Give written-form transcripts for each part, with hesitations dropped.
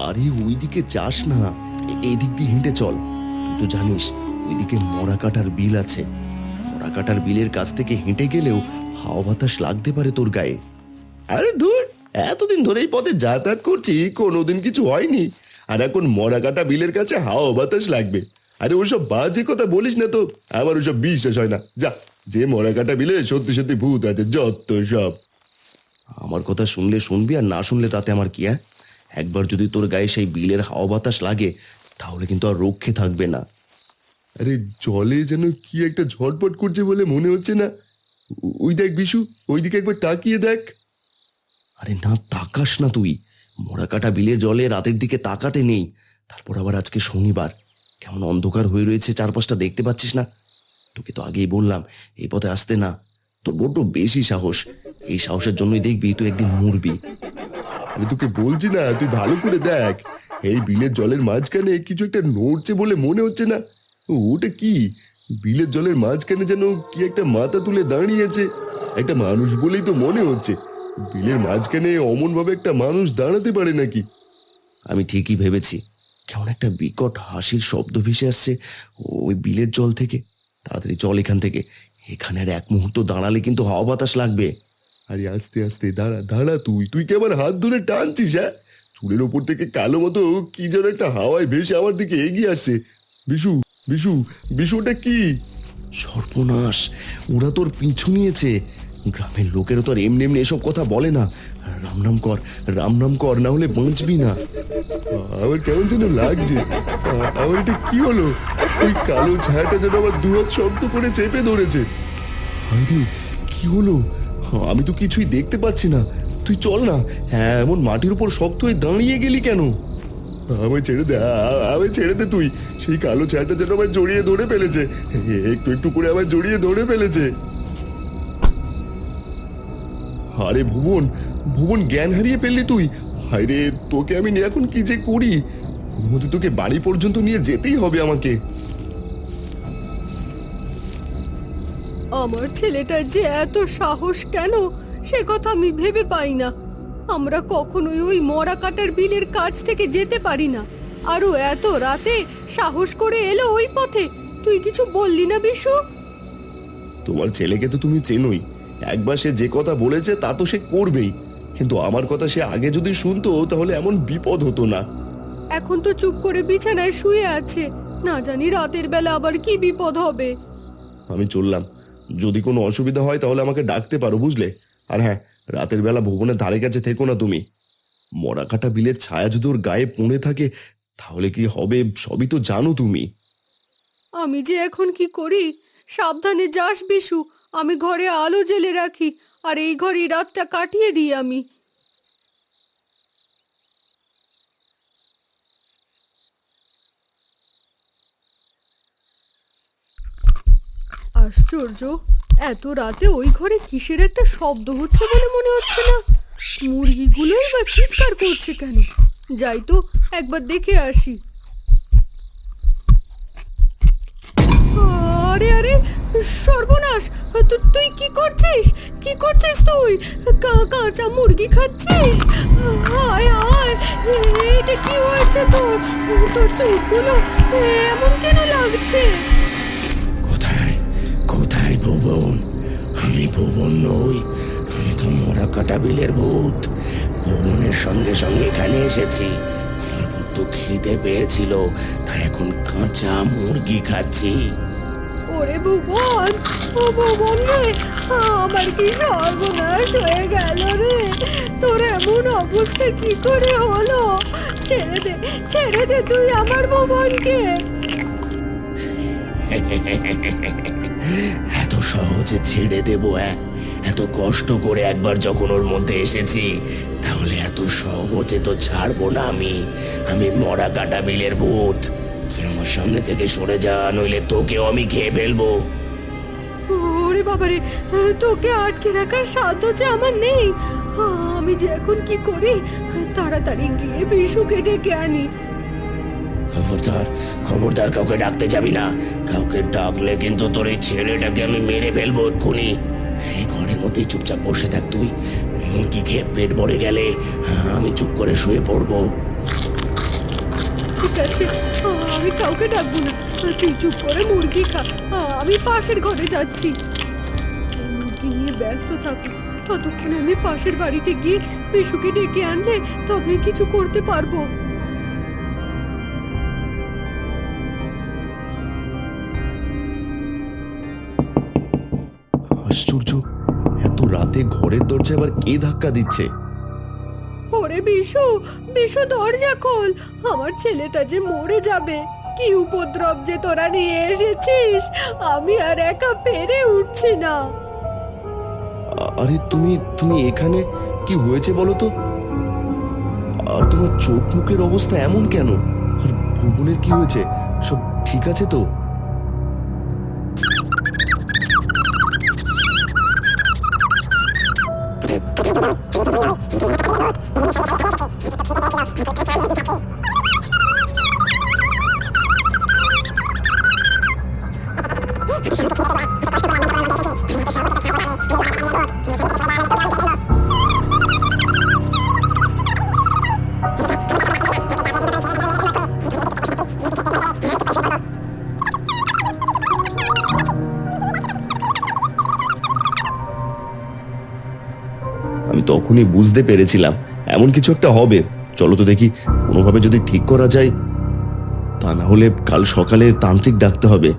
আরে ওইদিকে যাস না, এদিক দিয়ে হেঁটে চল। তুই তো জানিস ওইদিকে মরা কাটার বিল আছে। মরা কাটার বিলের কাছ থেকে হেঁটে গেলেও হাওয়া বাতাস লাগতে পারে তোর গায়ে। আরে ধুর, এতদিন ধরে এই পথে যাতায়াত করছি, কোনোদিন কিছু হয়নি, আর এখন মরা কাটা বিলের কাছে হাওয়া বাতাস লাগবে? আরে ওসব বাজে কথা বলিস না তো, আমার ওসব বিশ্বাস হয় না। যা, যে মরা কাটা বিলে সত্যি সত্যি ভূত আছে যত সব। আমার কথা শুনলে শুনবি, আর না শুনলে তাতে আমার কি? একবার যদি তোর গায়ে সেই বিলের হাওয়া বাতাস লাগে তাহলে কিন্তু আর রক্ষে থাকবে না। আরে জলে যেন কি একটা ঝটপট করছে বলে মনে হচ্ছে না? ওই দেখ বিশু, ওইদিকে একবার তাকিয়ে দেখ। আরে না, তাকাস না তুই। মরা কাটা বিলের জলে রাতের দিকে তাকাতে নেই। তারপর আবার আজকে শনিবার, কেমন অন্ধকার হয়ে রয়েছে চারপাশটা, দেখতে পাচ্ছিস না? তোকে তো আগেই বললাম এই পথে আসতে না। তোর বড্ড বেশি সাহস। এই সাহসের জন্যই দেখবি তুই একদিন মরবি। আমি তোকে বলছি না, তুই ভালো করে দেখ। এই বিলের জলের মাঝখানে কিছু একটা নড়ছে বলে মনে হচ্ছে না? ওটা কি? বিলের জলের মাঝখানে যেন কি একটা মাথা তুলে দাঁড়িয়েছে। একটা মানুষ বলেই তো মনে হচ্ছে। বিলের মাঝখানে অমন ভাবে একটা মানুষ দাঁড়াতে পারে নাকি? আমি ঠিকই ভেবেছি। কেমন একটা বিকট হাসির শব্দ ভেসে আসছে ওই বিলের জল থেকে। তাড়াতাড়ি চল এখান থেকে। এখানে আর এক মুহূর্ত দাঁড়ালে কিন্তু হাওয়া বাতাস লাগবে। আরে আস্তে আস্তে দাঁড়া দাঁড়া, তুই তুই কি আমার হাত ধরে টানছিস? হ্যাঁ, চুলের ওপর থেকে কালো মতো কি যেন একটা হাওয়ায় ভেসে আমার দিকে এগিয়ে আসছে। বিশু, বিশু, বিশু, ওটা কি? সর্বনাশ, ওরা তোর পিছু নিয়েছে। গ্রামের লোকেরও তো আর এমনি এমনি এসব কথা বলে না। রাম নাম কর, রাম নাম কর, না হলে বাঁচবি না। আমার কেমন যেন লাগছে। আমার এটা কি হলো? ওই কালো ছায়াটা যেন আমার দুহাত শক্ত করে চেপে ধরেছে। আরে কি হলো? আমি তো কিছুই দেখতে পাচ্ছি না। তুই চল না। হ্যাঁ, এমন মাটির উপর শক্ত হয়ে দাঁড়িয়ে গেলি কেন? আমায় ছেড়ে দে, আমায় ছেড়ে দে তুই। সেই কালো ছায়াটা যেন আমায় জড়িয়ে ধরে ফেলেছে। একটু একটু করে আমায় জড়িয়ে ধরে ফেলেছে। আরে ভুবন, ভুবন, জ্ঞান হারিয়ে ফেললি তুই? হায় রে, তোকে আমি নিয়ে এখন কি যে করি? কোনো মতে তোকে বাড়ি পর্যন্ত নিয়ে যেতেই হবে আমাকে। আমার ছেলেটার যে এত সাহস কেন, সে কথা আমি ভেবে পাই না। আমরা কখনোই ওই মরা কাটার বিলের কাছ থেকে যেতে পারি না, আরও এত রাতে সাহস করে এলো ওই পথে। তুই কিছু বললি না বিশু? তোমার ছেলেকে তো তুমি চেনোই। একবার সে যে কথা বলেছে তা তো সে করবেই, কিন্তু আমার কথা সে আগে যদি শুনতো তাহলে এমন বিপদ হতো না। এখন তো চুপ করে বিছানায় শুয়ে আছে, না জানি রাতের বেলা আবার কি বিপদ হবে। আমি চললাম। যদি কোনো অসুবিধা হয় তাহলে আমাকে ডাকতে পারো, বুঝলে? আর হ্যাঁ, রাতের বেলা ভুবনের ধারে কাছে থেকো না তুমি। মরা কাটা বিলের ছায়া যদি ওর গায়ে পড়ে থাকে তাহলে কি হবে সবই তো জানো তুমি। আমি যে এখন কি করি? সাবধানে যাস বিশু, আমি ঘরে আলো জ্বেলে রাখি, আর এই ঘরেই রাতটা কাটিয়ে দিই আমি। আশ্চর্য, এত রাতে ওই ঘরে কিসের একটা শব্দ হচ্ছে বলে মনে হচ্ছে না। মুরগিগুলোই বা চিৎকার করছে কেন? যাই তো একবার দেখে আসি। আরে আরে, সর্বনাশ! তুই কি করছিস? কি করছিস তুই? কাঁচা মুরগি খাচ্ছিস? হায় হায়, এটা কি হয়েছে তোর? তোর চোখগুলো এমন কেন লাগছে? কোথায় কোথায় ভুবন? আমি ভুবন নই, আমি তো মরা কাটা বিলের ভূত। ভুবনের সঙ্গে সঙ্গে এখানে এসেছি। আমার বড্ড খিদে পেয়েছিল, তাই এখন কাঁচা মুরগি খাচ্ছি। ওরে ভুবন, ও ভুবন রে, আমার কি সর্বনাশ হয়ে গেল রে! তোর এমন অবস্থা কি করে হলো? ছেড়ে দে তুই আমার ভুবনকে। এত সহজে ছেড়ে দেবো? এত কষ্ট করে একবার যখন ওর মধ্যে এসেছি, তাহলে এত সহজে তো ছাড়বো না আমি। আমি মরা কাটা বিলের ভূত। তুই আমার সামনে থেকে সরে যা, নইলে তোকেও আমি খেয়ে ফেলবো। ওরে বাবারে, তোকে আটকে রাখার সাধ্য যে আমার নেই। আমি যে এখন কি করি? তাড়াতাড়ি গিয়ে বিশুকে ডেকে আনি। খবরদার, খবরদার, কাউকে ডাকতে যাবি না। কাউকে ডাকলে কিন্তু তোর এই ছেলেটাকে আমি মেরে ফেলবো এক্ষুনি। এই ঘরের মধ্যেই চুপচাপ বসে থাক তুই। মুরগি খেয়ে পেট ভরে গেলে আমি চুপ করে শুয়ে পড়বো। ঠিক আছে, আমি কাউকে ডাকবো না। তুই চুপ করে মুরগি খা, আমি পাশের ঘরে যাচ্ছি। মুরগি নিয়ে ব্যস্ত থাকো, ততক্ষণে আমি পাশের বাড়িতে গিয়ে বিশুকে ডেকে আনলে তবে কিছু করতে পারবো। আশ্চর্য, এত রাতে ঘরের দরজা আবার কে ধাক্কা দিচ্ছে? ওরে বিশু, বিশু দরজা খোল, আমার ছেলেটা যে মরে যাবে। কি উপদ্রব যে তোরা নিয়ে এসেছিস, আমি আর একা পেরে উঠছি না। আরে তুমি তুমি এখানে? কি হয়েছে বলো তো? আর তোমার চোখ মুখের অবস্থা এমন কেন? আর ভুবনের কি হয়েছে? সব ঠিক আছে তো? আমি তখনই বুঝতে পেরেছিলাম এমন কিছু একটা হবে। চলো তো দেখি, কোনোভাবে যদি ঠিক করা যায়। তা না হলে কাল সকালে তান্ত্রিক ডাকতে হবে।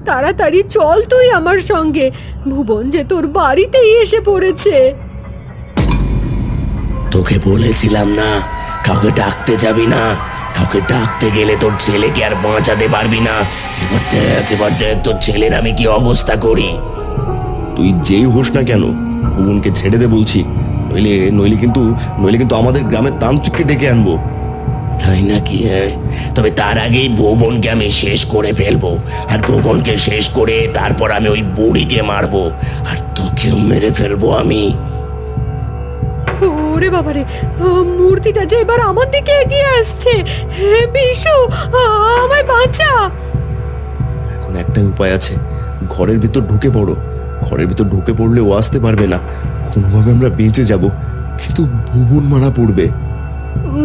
তাড়াতাড়ি চল তুই আমার সঙ্গে, ভুবন যে তোর বাড়িতেই এসে পড়েছে। তোকে বলেছিলাম না কাউকে ডাকতে যাবি না। কাউকে ডাকতে গেলে তোর ছেলেকে আর বাঁচাতে পারবি না। এবার দেখ তোর ছেলের আমি কি অবস্থা করি। তুই যেই হোস না কেন, ভুবনকে ছেড়ে দে বলছি। নইলে নইলে কিন্তু আমাদের গ্রামের তান্ত্রিককে ডেকে আনবো। তাই নাকি? হ্যাঁ, তবে তার আগেই ভুবনকে আমি শেষ করে ফেলবো। আর ভুবনকে শেষ করে তারপর আমি ওই বুড়িকে মারবো, আর তোকেও মেরে ফেলবো আমি। ওরে বাবারে, মূর্তিটা যে এবার আমার দিকে এগিয়ে আসছে। হে বিশু, আমায় বাঁচা। এখন একটাই উপায় আছে, ঘরের ভিতর ঢুকে পড়ো। ঘরের ভিতর ঢুকে পড়লে ও আসতে পারবে না। কোনোভাবে আমরা বেঁচে যাব, কিন্তু ভুবন মারা পড়বে।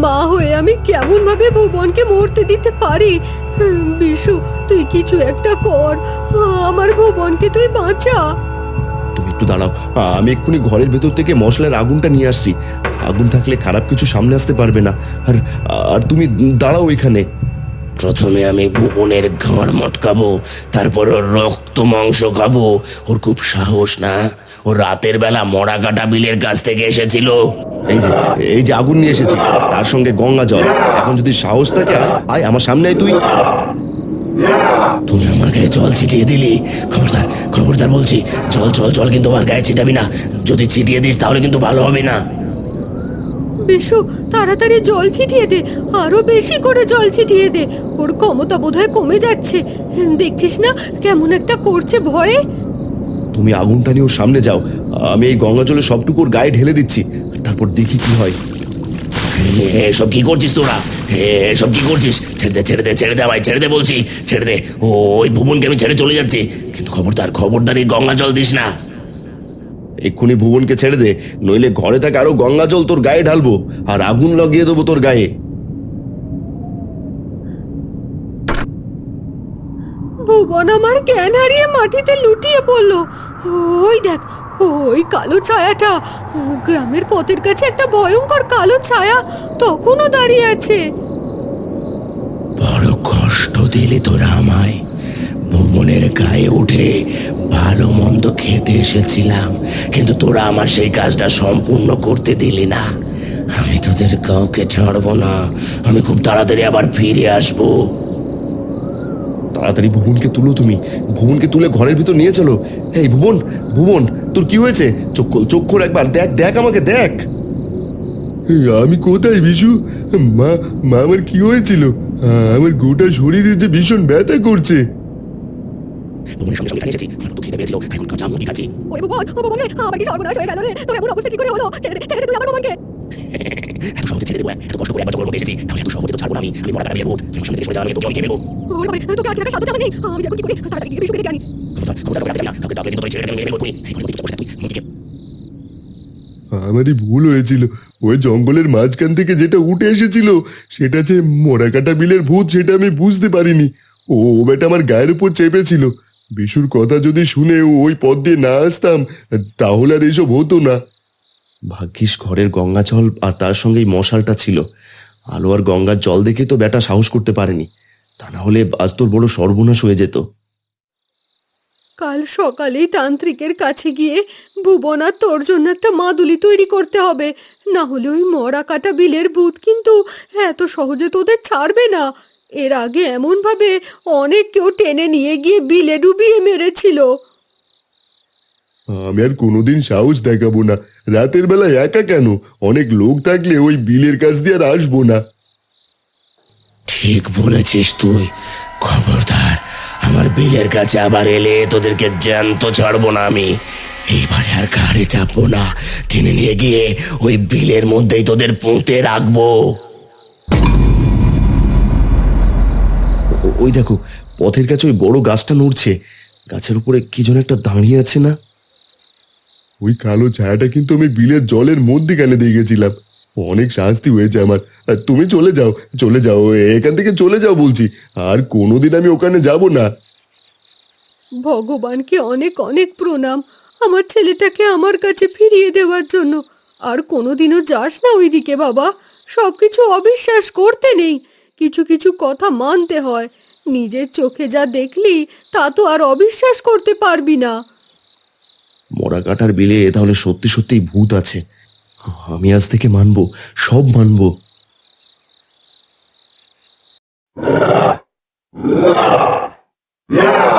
মা হয়ে আমি কেমন ভাবে ভুবনকে মরতে দিতে পারি? বিশু, তুই কিছু একটা কর, আমার ভুবনকে তুই বাঁচা। তুমি একটু দাঁড়াও, আমি এক্ষুনি ঘরের ভেতর থেকে মশলার আগুনটা নিয়ে আসছি। আগুন থাকলে খারাপ কিছু সামনে আসতে পারবে না। আর আর তুমি দাঁড়াও এখানে। প্রথমে আমি ভুবনের ঘাড় মটকাবো, তারপর ওর রক্ত মাংস খাবো। ওর খুব সাহস না? ও রাতের বেলা মরা কাটা বিলের কাছ থেকে এসেছিল। এই যে আগুন নিয়ে এসেছি, তার সঙ্গে গঙ্গা জল। এখন যদি সাহস থাকে আয় আয় আমার সামনে আয় তুই। তুই আমার গায়ে জল ছিটিয়ে দিলি। খবরদার খবরদার বলছি, জল জল জল কিন্তু আমার গায়ে ছিটাবি না। যদি ছিটিয়ে দিস তাহলে কিন্তু ভালো হবে না। বিশু, তাড়াতাড়ি জল ছিটিয়ে দে, আরো বেশি করে জল ছিটিয়ে দে। ওর ক্ষমতা বোধহয় কমে যাচ্ছে, দেখছিস না কেমন একটা করছে ভয়ে। তুমি আগুনটা নিয়ে ওর সামনে যাও, আমি এই গঙ্গা জলে সবটুকু ওর গায়ে ঢেলে দিচ্ছি। তারপর দেখি কি হয়। এসব কি করছিস তোরা? এসব কি করছিস? ছেড়ে দে ছেড়ে দে ছেড়ে দে ভাই, ছেড়ে দে বলছি, ছেড়ে দে। ওই ভুবনকে আমি ছেড়ে চলে যাচ্ছি, কিন্তু খবরদার খবরদার এই গঙ্গা জল দিস না। এক্ষুনি ভুবনকে ছেড়ে দে, নইলে ঘরে থাকে আরো গঙ্গা জল তোর গায়ে ঢালবো আর আগুন লাগিয়ে দেবো তোর গায়ে। ভুবন আমার জ্ঞান হারিয়ে মাটিতে লুটিয়ে পড়লো। ওই দেখ, ওই কালো ছায়াটা, গ্রামের পথের কাছে একটা ভয়ঙ্কর কালো ছায়া তখনও দাঁড়িয়ে আছে। বড় কষ্ট দিলি তোরা আমায়। ভুবনের গায়ে উঠে ভালো মন্দ খেতে এসেছিলাম, কিন্তু তোরা আমার সেই কাজটা সম্পূর্ণ করতে দিলি না। আমি তোদের কাউকে ছাড়বো না। আমি খুব তাড়াতাড়ি আবার ফিরে আসবো। তাড়াতাড়ি ভুবনকে তুলো, তুমি ভুবনকে তুলে ঘরের ভিতর নিয়ে চলো। এই ভুবন, ভুবন তোর কি হয়েছে? চোখ খোল একবার, দেখ দেখ আমাকে দেখ। আমি কোথায় বিশু? মা মা আমার কি হয়েছিল? আমার গোটা শরীরে যে ভীষণ ব্যথা করছে। ভুবনের সঙ্গে সঙ্গে এসেছি, আমার তো খিদে পেয়েছিল, এখন কাঁচা মুরগি খাচ্ছি। ওরে ভুবন, ও ভুবন রে, আমার কি সর্বনাশ হয়ে গেল রে? তোর এমন অবস্থা কি করে হলো? ছেড়ে দে তুই আমার ভুবনকে। এত সহজে ছেড়ে দেবো? এত কষ্ট করে একবার যখন মধ্যে এসেছি, তাহলে এত সহজে তো ছাড়বো না। আমি মরা কাটা বিয়ের ভূত, আমার সামনে থেকে সরে যাওয়া, আমি তোকে খেয়ে নেবো। ওরে বাবা, তোকে আটকে রাখার সাধ্য আমার নেই। আমি এখন কি করি? তাড়াতাড়ি গিয়ে বিশুকে ডেকে আনি। খবরদার করে রাখতে কাউকে ডাকলে কিন্তু তোর ছেড়ে দেবো, মেরে নেবো এক্ষুনি। এই ঘরের মধ্যে বসে থাক তুই, মুরগিকে। আমারই ভুল হয়েছিল, ওই জঙ্গলের মাঝখান থেকে যেটা উঠে এসেছিল সেটা যে মোড়াকাটা বিলের ভূত সেটা আমি বুঝতে পারিনি। ও ও বেটা আমার গায়ের উপর চেপেছিল। বিশুর কথা যদি শুনে ওই পথ দিয়ে না আসতাম তাহলে আর এসব হতো না। ভাগ্যিস ঘরের গঙ্গা জল আর তার সঙ্গে এই মশালটা ছিল। আলো আর গঙ্গার জল দেখে তো বেটা সাহস করতে পারেনি, তা না হলে আজ তোর বড় সর্বনাশ হয়ে যেত। কাল সকালেই তান্ত্রিকের কাছে গিয়ে ভুবনা তোর জন্য একটা মাদুলি তৈরি করতে হবে, না হলে ওই মরা কাটা বিলের ভূত কিন্তু এত সহজে তোদের ছাড়বে না। এর আগে এমন ভাবে অনেক কেউ টেনে নিয়ে গিয়ে বিলে ডুবিয়ে মেরেছিল। আমি আর কোনোদিন সাহস দেখাবো না। রাতের বেলা একা কেন, অনেক লোক থাকলে ওই বিলের কাছ দিয়ে আর আসবো না। ঠিক বলেছিস তুই। খবরদার আমার বিলের কাছে আবার এলে তোদেরকে জ্যান্ত ছাড়বো না আমি। এইবারে আর কারে চাপবো না, টেনে নিয়ে গিয়ে ওই বিলের মধ্যেই তোদের পুঁতে রাখবো। ওই দেখো, পথের কাছে ওই বড় গাছটা নড়ছে। গাছের উপরে কি যেন একটা দাঁড়িয়ে আছে না? ওই কালো ছায়াটা কিন্তু আমি বিলের জলের মধ্যেখানে দিয়ে গেছিলাম। অনেক শাস্তি হয়েছে আমার। আর তুমি চলে যাও, চলে যাও, এখান থেকে চলে যাও বলছি। আর কোনোদিন আমি ওখানে যাব না। ভগবানকে অনেক অনেক প্রণাম আমার ছেলেটাকে আমার কাছে ফিরিয়ে দেওয়ার জন্য। আর কোনোদিনও যাস না ওইদিকে বাবা। সবকিছু অবিশ্বাস করতে নেই, কিছু কিছু কথা মানতে হয়। নিজের চোখে যা দেখলি তা তো আর অবিশ্বাস করতে পারবি না। মরা কাটার বিলে তাহলে সত্যি সত্যিই ভূত আছে। আমি আজ থেকে মানবো, সব মানবো। Yeah!